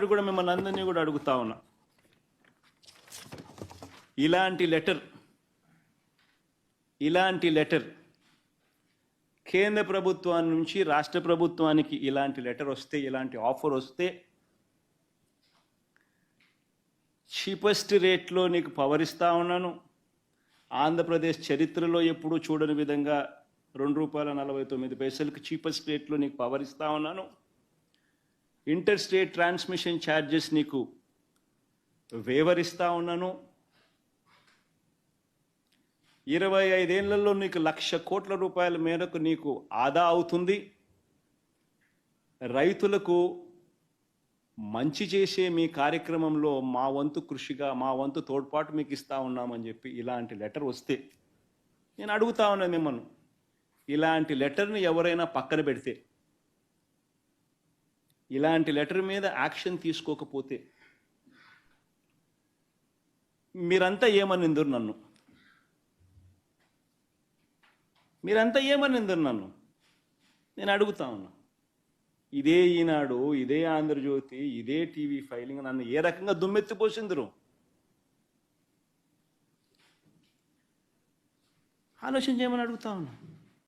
ఇక్కడ కూడా మిమ్మల్ని అందరినీ కూడా అడుగుతా ఉన్నా, ఇలాంటి లెటర్ కేంద్ర ప్రభుత్వాన్ని నుంచి రాష్ట్ర ప్రభుత్వానికి ఇలాంటి లెటర్ వస్తే, ఇలాంటి ఆఫర్ వస్తే చీపెస్ట్ రేట్లో నీకు పవర్ ఇస్తా ఉన్నాను, ఆంధ్రప్రదేశ్ చరిత్రలో ఎప్పుడూ చూడని విధంగా ₹2.49 చీపెస్ట్ రేట్లో నీకు పవర్ ఇస్తా ఉన్నాను, ఇంటర్ స్టేట్ ట్రాన్స్మిషన్ ఛార్జెస్ నీకు వేవర్ ఇస్తా ఉన్నాను, 25 ఏళ్లలో నీకు ₹1,00,000 కోట్ల మేరకు నీకు ఆదా అవుతుంది, రైతులకు మంచి చేసే మీ కార్యక్రమంలో మా వంతు కృషిగా మా వంతు తోడ్పాటు మీకు ఇస్తా ఉన్నామని చెప్పి ఇలాంటి లెటర్ వస్తే నేను అడుగుతా ఉన్నా మిమ్మల్ని, ఇలాంటి లెటర్ని ఎవరైనా పక్కన పెడితే, ఇలాంటి లెటర్ మీద యాక్షన్ తీసుకోకపోతే మీరంతా ఏమనిందరు నన్ను? నేను అడుగుతా ఉన్నా. ఇదే ఈనాడు, ఇదే ఆంధ్రజ్యోతి, ఇదే టీవీ ఫైలింగ్ నన్ను ఏ రకంగా దుమ్మెత్తిపోసిందరు ఆలోచన చేయమని అడుగుతా ఉన్నా.